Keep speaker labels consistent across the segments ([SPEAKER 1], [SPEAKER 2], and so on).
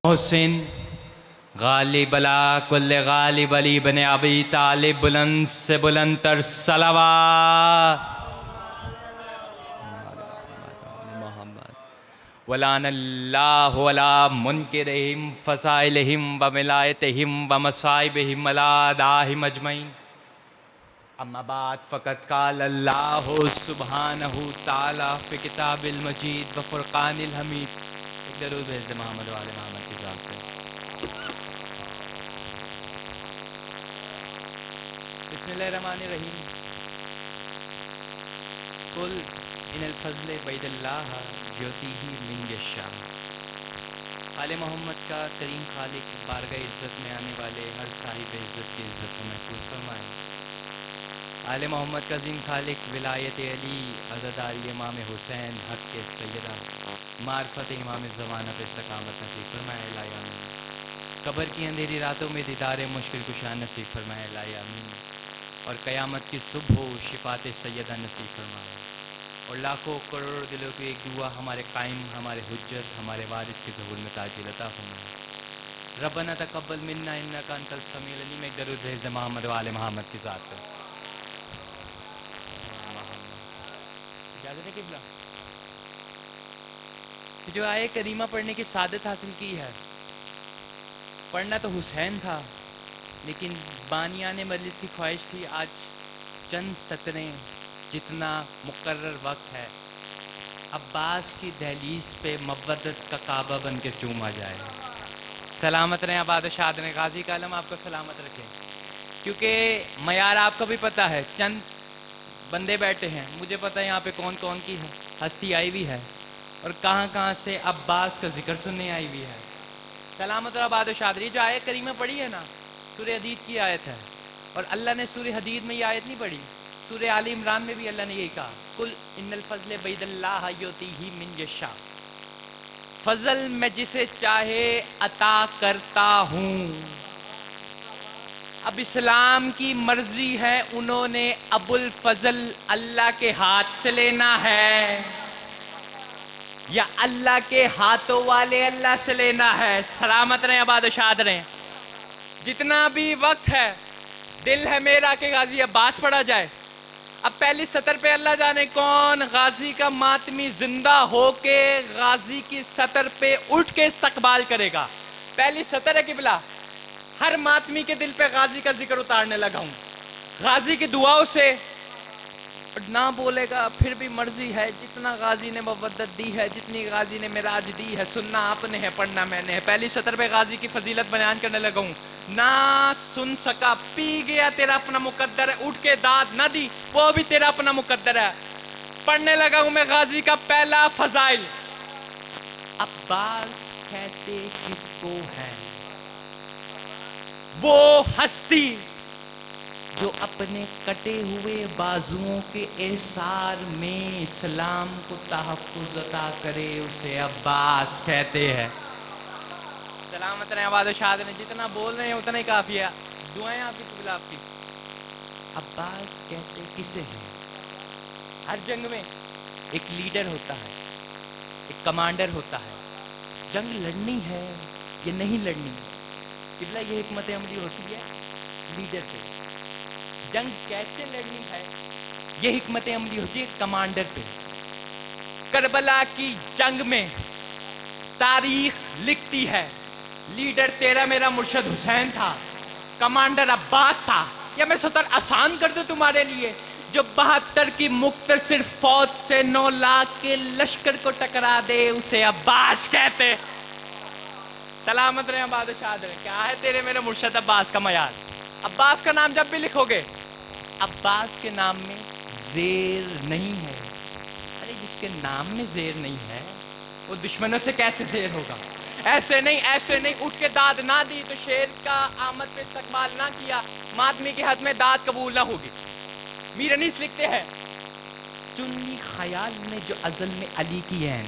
[SPEAKER 1] मोहसिन गालिब अला कुल्ले गालिब अली बने अबी तालिब बुलंद से बुलंद तर सलावत वलानल्लाहु अला मुनकिरहिम फसाइलहिम व मिलायतहिम व मसाइबहिम अला दाहिम अजमईन। अम्मा बाद फ़क़त क़ाल अल्लाहु सुब्हानहु तआला फ़ी किताबिल मजीद व फ़ुरक़ानिल हमीद। एक दरूद भेज दे मोहम्मद वाले मोहम्मद की ज़ात पे। बिस्मिल्लाहिर्रहमानिर्रहीम। कुल इनल फ़ज़्ल बियदिल्लाह युतीही मन यशा। आले मोहम्मद का करीम खालिक बारगाह इज़्ज़त में आने वाले हर साहिब इज़्ज़त की इज़्ज़त को महफूज फरमाए। आले मोहम्मद का अज़ीम खालिक विलायत अली अज़दारी इमाम हुसैन हक़ के सैयदा मार्फत इमाम ज़माना पे इस्तक़ामत नसीब फरमाए ला आमीन। कब्र की अंधेरी रातों में दीदार मुश्किल कुशा नसीब फरमाए ला आमीन। और क़यामत की सुबह शिफ़ात सैयदा नसीब फरमाए। और लाखों करोड़ दिलों की एक दुआ हमारे कायम हमारे हुज्जत हमारे वारिस के ज़हूर में ताजिल अता फरमाए। रब्बना तक़ब्बल मिन्ना इन्नका अंतल समीउल अलीम। एक दरूद भेज दे मोहम्मद वाले मोहम्मद की ज़ात पे। इजाज़त है किबला। जो आए करीमा पढ़ने की सादत हासिल की है, पढ़ना तो हुसैन था लेकिन बानियाने मजलिस की ख्वाहिश थी आज चंद सतरें जितना मुकर्रर वक्त है अब्बास की दहलीज पे मव्वदत का काबा बन के चूमा जाए। सलामत रहें आबाद शाद रहें। गाजी का आलम आपको सलामत रखें। क्योंकि मयार आपको भी पता है, चंद बंदे बैठे हैं, मुझे पता है यहाँ पे कौन कौन की हस्ती आई हुई है और कहाँ कहाँ से अब्बास का जिक्र सुनने आई हुई है। सलामत और आबाद शाद रही। जो आयत करीमा पढ़ी है ना, सूरह हदीद की आयत है। और अल्लाह ने सूरह हदीद में ये आयत नहीं पढ़ी, सूरह आली इमरान में भी अल्लाह ने यही कहा, कुल इन्नल फ़ज़्ल बियदिल्लाह युतीही मन यशा। फजल मैं जिसे चाहे अता करता हूँ। अब इस्लाम की मर्जी है, उन्होंने अबुल फजल अल्लाह के हाथ से लेना है या अल्लाह के हाथों वाले अल्लाह से लेना है। सलामत रहें आबाद शाद रहें। जितना भी वक्त है, दिल है मेरा कि गाजी अब्बास पढ़ा जाए। अब पहली सतर पे अल्लाह जाने कौन गाजी का मातमी जिंदा होके गाजी की सतर पे उठ के इस्तकबाल करेगा। पहली सतर है किबला। हर मातमी के दिल पे गाजी का जिक्र उतारने लगा हूँ। गाजी की दुआओं से ना बोलेगा फिर भी मर्जी है। जितना गाजी ने मवद्दत दी है, जितनी गाजी ने मिराज दी है, सुनना आपने है पढ़ना मैंने है। पहली सतर पे गाजी की फजीलत बयान करने लगा हूँ। ना सुन सका, पी गया, तेरा अपना मुकद्दर है। उठ के दाद ना दी, वो भी तेरा अपना मुकद्दर है। पढ़ने लगा हूँ मैं गाजी का पहला फजाइल। अब्बास कहते किसको है? वो हस्ती जो अपने कटे हुए बाजुओं के एसार में इस्लाम को तहफ़्फ़ुज़ अता करे, उसे अब्बास कहते हैं। सलामत रहें आबाद शाद ने। जितना बोल रहे हैं उतना ही काफ़ी है। दुआएं आपकी कबूल आपकी। अब्बास कहते किसे हैं? हर जंग में एक लीडर होता है, एक कमांडर होता है। जंग लड़नी है या नहीं लड़नी, किबला ये हिकमत अमली होती है लीडर पे। जंग कैसे लड़नी है ये हिकमत अमली होती है कमांडर पे। करबला की जंग में तारीख लिखती है, लीडर तेरा मेरा मुर्शद हुसैन था, कमांडर अब्बास था। या मैं सतर आसान कर दूं तुम्हारे लिए, जो 72 की मुख्तसर फौज से 9 लाख के लश्कर को टकरा दे, उसे अब्बास कहते। सलामत रहे आबाद शाद रहे। क्या है तेरे मेरे मुर्शद अब्बास का मयार? अब्बास का नाम जब भी लिखोगे, अब्बास के नाम में ज़ेर नहीं है। अरे जिसके नाम में ज़ेर नहीं है वो दुश्मनों से कैसे ज़ेर होगा? ऐसे नहीं ऐसे नहीं। उठ के दाद ना दी तो शेर का आमद पे इस्तकबाल ना किया, मातमी के हाथ में दाद कबूल ना होगी। मीर अनीस लिखते हैं, सुन्नी ख्याल में जो अज़ल में अली की है,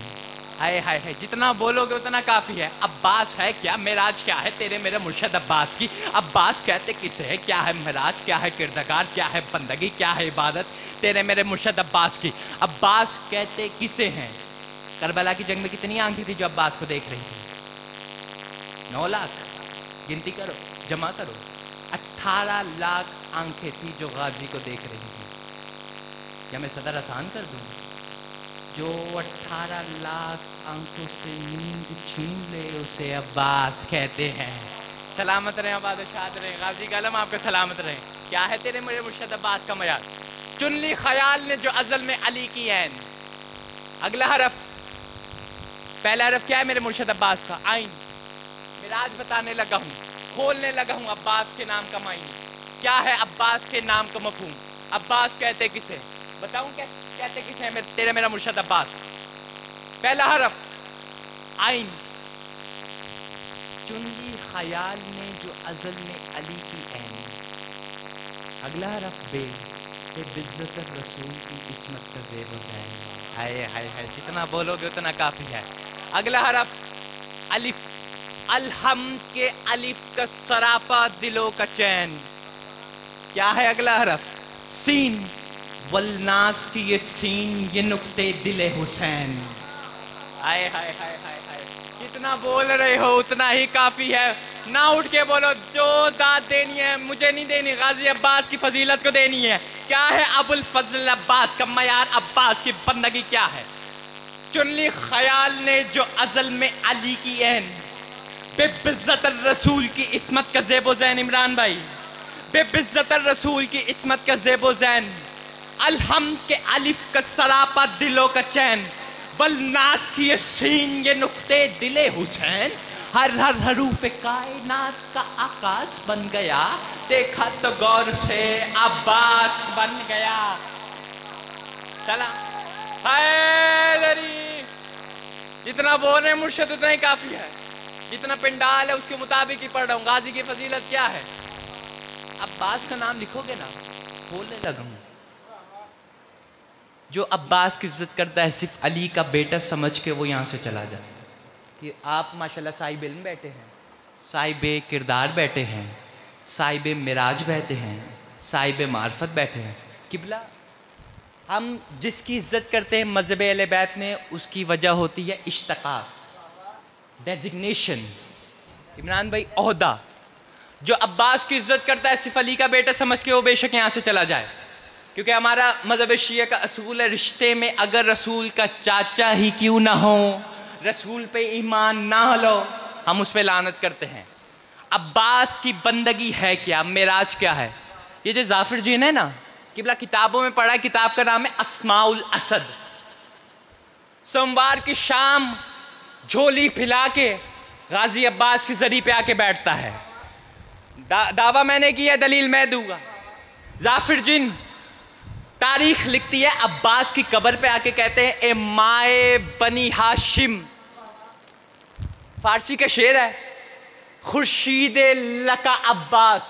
[SPEAKER 1] हाय हाय हाय, जितना बोलोगे उतना काफ़ी है। अब्बास है क्या, मेराज क्या है तेरे मेरे मुर्शद अब्बास की? अब्बास कहते किसे है? क्या है मेराज, क्या है किरदार, क्या है बंदगी, क्या है इबादत तेरे मेरे मुर्शद अब्बास की? अब्बास कहते किसे हैं? करबला की जंग में कितनी आंखें थी जो अब्बास को देख रही थी। 9 लाख, गिनती करो, जमा करो। 18 लाख आंखें थी जो गाजी को देख रही थी। क्या मैं सदर आसान कर दूं? जो 18 लाख आंखों से नींद छीन ले उसे अब्बास कहते हैं। सलामत रहे, आबाद शाद रहे, गाजी का अलम आपका सलामत रहे। क्या है तेरे मेरे मुर्शद अब्बास का मयार? चुन ली ख्याल ने जो अजल में अली की ऐन। अगला हरफ, पहला हरफ क्या है मेरे मुर्शद अब्बास का? आइन। मिराज बताने लगा हूँ, खोलने लगा हूँ अब्बास के नाम का मायने। क्या है अब्बास के नाम का मफहूम? अब्बास कहते किसे? बताऊं कहते किसे? तेरे मेरा मुर्शद अब्बास। पहला हरफ आइन। चुन ली ख्याल ने जो अजल में अली की ऐन। अगला हरफ बे, बिज़्ज़त रसूल की किस्मत का ज़ेब व ज़ैन। हाय हाय हाय, जितना बोलोगे उतना काफी है। अगला हरफ अलिफ, अलहम के अलिफ का सरापा दिलों का चैन। क्या है अगला हरफ? सीन, वलनास की ये सीन, ये नुक्ते दिले हुसैन। हाय हाय हाय हाय हाय, जितना बोल रहे हो उतना ही काफी है। ना उठ के बोलो, जो दाद देनी है मुझे नहीं देनी, गाजी अब्बास की फजीलत को देनी है। क्या है अबुल फजल अब्बास का मयार? अब्बास की बंदगी क्या है? चुन ली ख्याल ने जो अजल में अली की ऐन। बेबिज़्ज़त रसूल की इस्मत का ज़ेबो ज़ैन। इमरान भाई, बेबिज़्ज़त रसूल की इस्मत का ज़ेबो ज़ैन। अलहम के अलिफ का सरापा दिलों का चैन। वलनास की ये सीन, ये नुक्ते दिले हुसैन। हर हर हरूफ कायनात का आकाश बन गया, देखा तो गौर से अब्बास बन गया। चला हैदरी, जितना बोल रहे मुर्शिद उतना ही काफी है। जितना पिंडाल है उसके मुताबिक ही पढ़ रहा हूँ। गाजी की फजीलत क्या है? अब्बास का नाम लिखोगे ना, बोलने लगा हूँ। जो अब्बास की इज्जत करता है सिर्फ अली का बेटा समझ के वो यहाँ से चला जाए। कि आप माशाल्लाह साहिब इल्म बैठे हैं, साहिब किरदार बैठे हैं, साहिब मिराज बैठे हैं, साहिब मार्फत बैठे हैं। किबला, हम जिसकी इज्जत करते हैं मज़हब अहले बैत में, उसकी वजह होती है इश्तिक़ाक़, डेजिग्नेशन। इमरान भाई, ओहदा। जो अब्बास की इज्जत करता है सिर्फ अली का बेटा समझ के वो बेशक यहाँ से चला जाए, क्योंकि हमारा मज़हब शिया का असूल है, रिश्ते में अगर रसूल का चाचा ही क्यों ना हो, रसूल पे ईमान ना लो, हम उस पे लानत करते हैं। अब्बास की बंदगी है क्या? मेराज क्या है? ये जो जाफिर जीन है ना, किबला किताबों में पढ़ा है, किताब का नाम है अस्माउल असद। सोमवार की शाम झोली फैला के गाजी अब्बास की जरी पे आके बैठता है। दावा मैंने किया, दलील मैं दूंगा। जाफिर जिन तारीख लिखती है, अब्बास की कब्र पे आके कहते हैं, ए माए बनी हाशिम। फारसी का शेर है, खुर्शीद लका अब्बास,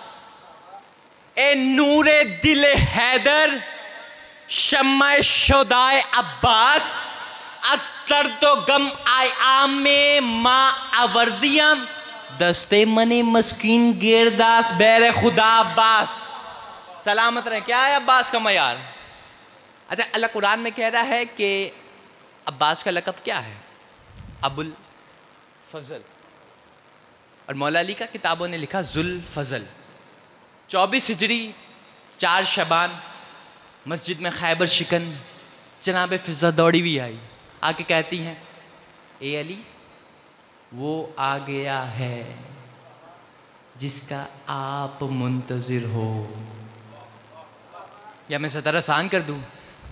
[SPEAKER 1] ए नूरे दिल हैदर, शम्मा शोदाए अब्बास, अस्तर तो गम आय आमे माँ अवर्दियम, दस्ते मने मस्कीन गिरदास बैर खुदा अब्बास। सलामत रहे। क्या है अब्बास का मयार? अच्छा, अल्लाह कुरान में कह रहा है कि अब्बास का लक़ब क्या है? अबुल फजल। और मौला अली का किताबों ने लिखा जुल फजल। 24 हिजरी 4 शबान मस्जिद में खैबर शिकन जनाब फिज़ा दौड़ी भी आई, आके कहती हैं, ए अली, वो आ गया है जिसका आप मुंतज़िर हो। या मैं सतर आसान कर दूं,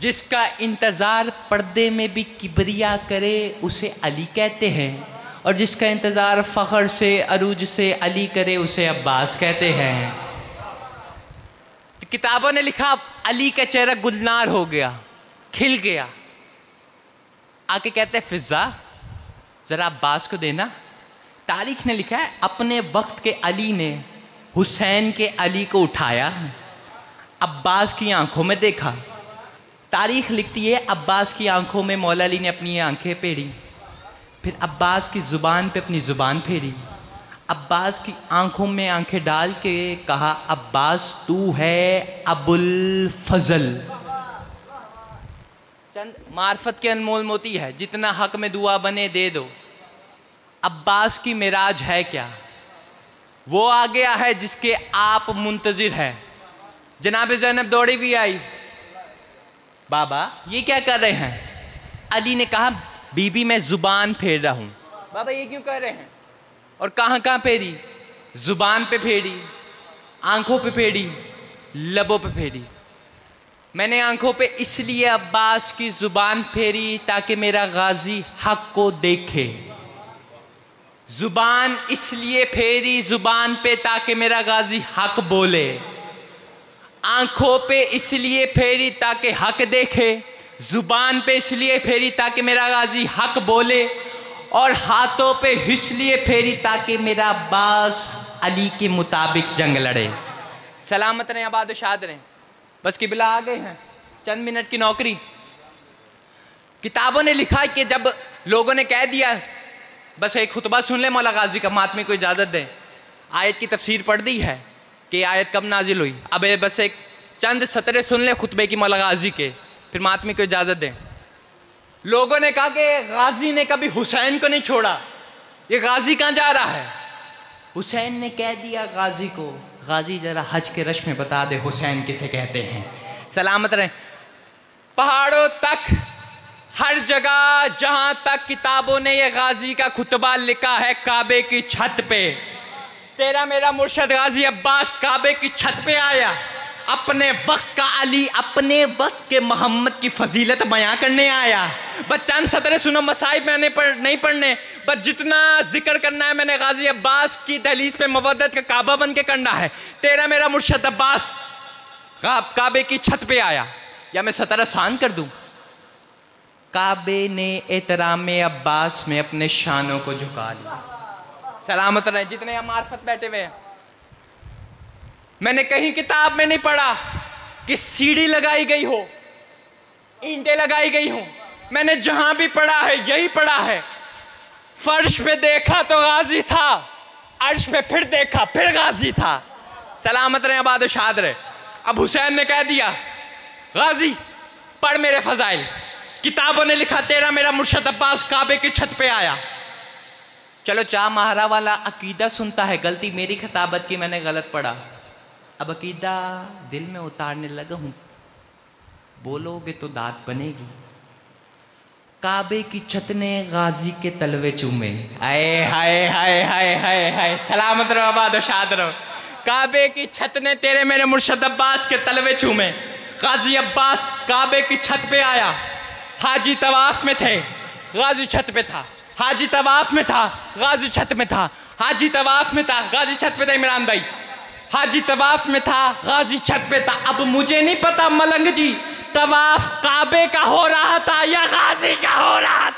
[SPEAKER 1] जिसका इंतज़ार पर्दे में भी किबरिया करे उसे अली कहते हैं, और जिसका इंतज़ार फ़ख्र से अरूज से अली करे उसे अब्बास कहते हैं। तो किताबों ने लिखा, अली का चेहरा गुलनार हो गया, खिल गया। आके कहते हैं, फिज़ा ज़रा अब्बास को देना। तारीख़ ने लिखा है, अपने वक्त के अली ने हुसैन के अली को उठाया, अब्बास की आंखों में देखा। तारीख़ लिखती है, अब्बास की आंखों में मौला अली ने अपनी आंखें फेरी, फिर अब्बास की ज़ुबान पे अपनी ज़ुबान फेरी, अब्बास की आंखों में आंखें डाल के कहा, अब्बास तू है अबुल फजल। चंद मार्फत के अनमोल मोती है, जितना हक में दुआ बने दे दो। अब्बास की मिराज है क्या? वो आ गया है जिसके आप मुंतजिर हैं। जनाब ज़ैनब दौड़ी भी आई, बाबा ये क्या कर रहे हैं? अली ने कहा बीबी मैं ज़ुबान फेर रहा हूँ। बाबा ये क्यों कर रहे हैं? और कहाँ कहाँ फेरी? ज़ुबान पे फेरी, आंखों पे फेरी, लबों पे फेरी। मैंने आंखों पे इसलिए अब्बास की ज़ुबान फेरी ताकि मेरा गाजी हक को देखे। ज़ुबान इसलिए फेरी ज़ुबान पे ताकि मेरा गाजी हक बोले। आंखों पे इसलिए फेरी ताकि हक देखे। ज़ुबान पे इसलिए फेरी ताकि मेरा गाजी हक बोले। और हाथों पे इसलिए फेरी ताकि मेरा अब्बास अली के मुताबिक जंग लड़े। सलामत रहें, आबाद व शाद रहें। बस किबला आ गए हैं, चंद मिनट की नौकरी। किताबों ने लिखा कि जब लोगों ने कह दिया बस एक खुतबा सुन ले मौला गाजी का, मातमी को इजाज़त दें, आयत की तफसीर पढ़ दी है कि आयत कब नाजिल हुई, अब बस एक चंद सतरे सुन ले खुतबे की मौला गाजी के, फिर मातमी को इजाज़त दें। लोगों ने कहा कि गाजी ने कभी हुसैन को नहीं छोड़ा, ये गाजी कहाँ जा रहा है? हुसैन ने कह दिया गाजी को, गाजी जरा हज के रश में बता दे हुसैन किसे कहते हैं। सलामत रहें। पहाड़ों तक, हर जगह जहां तक किताबों ने ये गाजी का खुतबा लिखा है, काबे की छत पे तेरा मेरा मुर्शद गाजी अब्बास काबे की छत पे आया। अपने वक्त का अली, अपने वक्त के मोहम्मद की फजीलत बयां करने आया। बस चंद सतरे सुनो, मसाइब मैंने नहीं पढ़ने, बस जितना जिक्र करना है मैंने गाजी अब्बास की दहलीज पे मवद्दत का काबा बन के करना है। तेरा मेरा मुर्शद अब्बास काबे की छत पे आया। या मैं सतर आसान कर दूं, काबे ने एहतराम अब्बास में अपने शानों को झुका लिया। सलामत रहे जितने यहाँ मार्फत बैठे हुए हैं। मैंने कहीं किताब में नहीं पढ़ा कि सीढ़ी लगाई गई हो, ईंटें लगाई गई हो। मैंने जहां भी पढ़ा है यही पढ़ा है, फर्श पे देखा तो गाजी था, अर्श पे फिर देखा फिर गाजी था। सलामत रहे, आबाद शाद रहे। अब हुसैन ने कह दिया गाजी पढ़ मेरे फजाइल। किताबों ने लिखा तेरा मेरा मुर्शद अब्बास काबे की छत पे आया। चलो चा महारा वाला अकीदा सुनता है, गलती मेरी खिताबत की, मैंने गलत पढ़ा। अब अकीदा दिल में उतारने लगा हूं, बोलोगे तो दांत बनेगी। काबे की छत ने गाजी के तलवे चूमे। आए हाय हाय हाय हाय हाय। सलामत रहो, आबाद शाद रहो। काबे की छत ने तेरे मेरे मुर्शद अब्बास के तलवे चूमे। गाजी अब्बास काबे की छत पे आया। हाजी तवाफ में थे, गाजी छत पे था। हाजी तवाफ में था, गाजी छत में था। हाजी तवाफ में था, गाजी छत पे था। इमरान भाई हाजी तवाफ में था, गाजी छत पे था। अब मुझे नहीं पता मलंग जी तवाफ काबे का हो रहा था या गाजी का हो रहा था।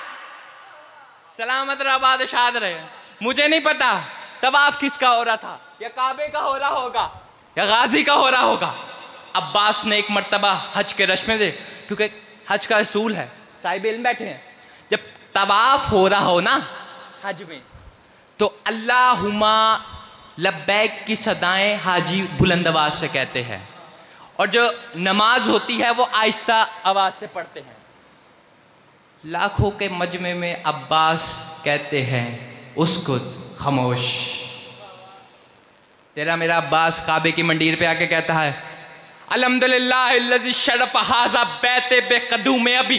[SPEAKER 1] सलामत रहे, आबाद शाद रहे। मुझे नहीं पता तवाफ किसका हो रहा था, या काबे का हो रहा होगा या गाजी का हो रहा होगा। अब्बास ने एक मर्तबा हज के रश में दे, क्योंकि हज का असूल है, साहिब इल्म बैठे हैं, जब तवाफ हो रहा हो ना हज में, तो अल्लाहुम्मा लब्बैक की सदाएं हाजी बुलंद आवाज से कहते हैं, और जो नमाज होती है वो आहिस्ता आवाज से पढ़ते हैं। लाखों के मजमे में अब्बास कहते हैं उसको खामोश। तेरा मेरा अब्बास काबे की मंडीर पे आके कहता है अल्हम्दुलिल्लाह लज़ी शरफ हाज़ा बैते बेक़दूम अभी।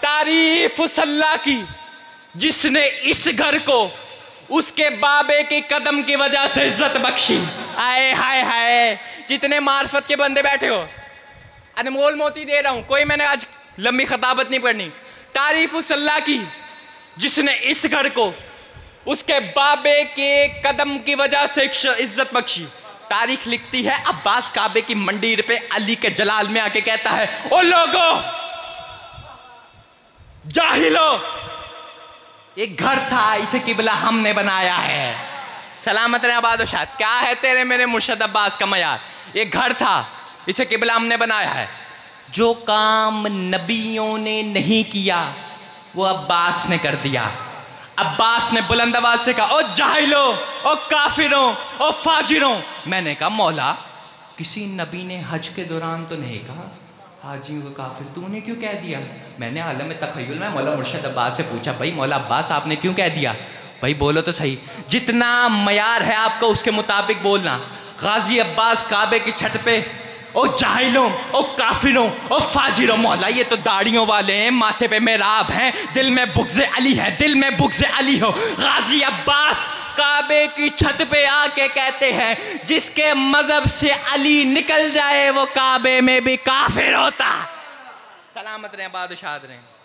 [SPEAKER 1] तारीफ उस अल्लाह की जिसने इस घर को उसके बाबे के कदम की वजह से इज्जत बख्शी। आए हाय हाय। जितने मार्फत के बंदे बैठे हो, अनमोल मोती दे रहा हूं, कोई मैंने आज लंबी खताबत नहीं पढ़नी। तारीफ उस अल्लाह की जिसने इस घर को उसके बाबे के कदम की वजह से इज्जत बख्शी। तारीख लिखती है अब्बास काबे की मंडीर पे अली के जलाल में आके कहता है ओ लोगो जाहिलो, एक घर था इसे किबला हमने बनाया है। सलामत रहे, आबाद शाद। क्या है तेरे मेरे मुर्शद अब्बास का मयार? ये घर था इसे किबला हमने बनाया है। जो काम नबियों ने नहीं किया वो अब्बास ने कर दिया। अब्बास ने बुलंद आवाज से कहा ओ जाहिलो, ओ काफिरों, ओ फाजिरों। मैंने कहा मौला किसी नबी ने हज के दौरान तो नहीं कहा हाजियों को काफिर, तूने क्यों कह दिया? मैंने आलम तखय्युल में मौला मुर्शद अब्बास से पूछा भाई मौला अब्बास आपने क्यों कह दिया? भाई बोलो तो सही, जितना मयार है आपका उसके मुताबिक बोलना। गाजी अब्बास काबे की छत पे, ओ जाहिलों, ओ काफिरों, ओ फाजिरों, मौला ये तो दाढ़ियों वाले हैं, माथे पे मेराब हैं, दिल में बुग़्ज़े अली है, दिल में बुग़्ज़े अली हो। गाजी अब्बास काबे की छत पे आके कहते हैं जिसके मजहब से अली निकल जाए वो काबे में भी काफिर होता। सलामत रहें, बादशाह रहें।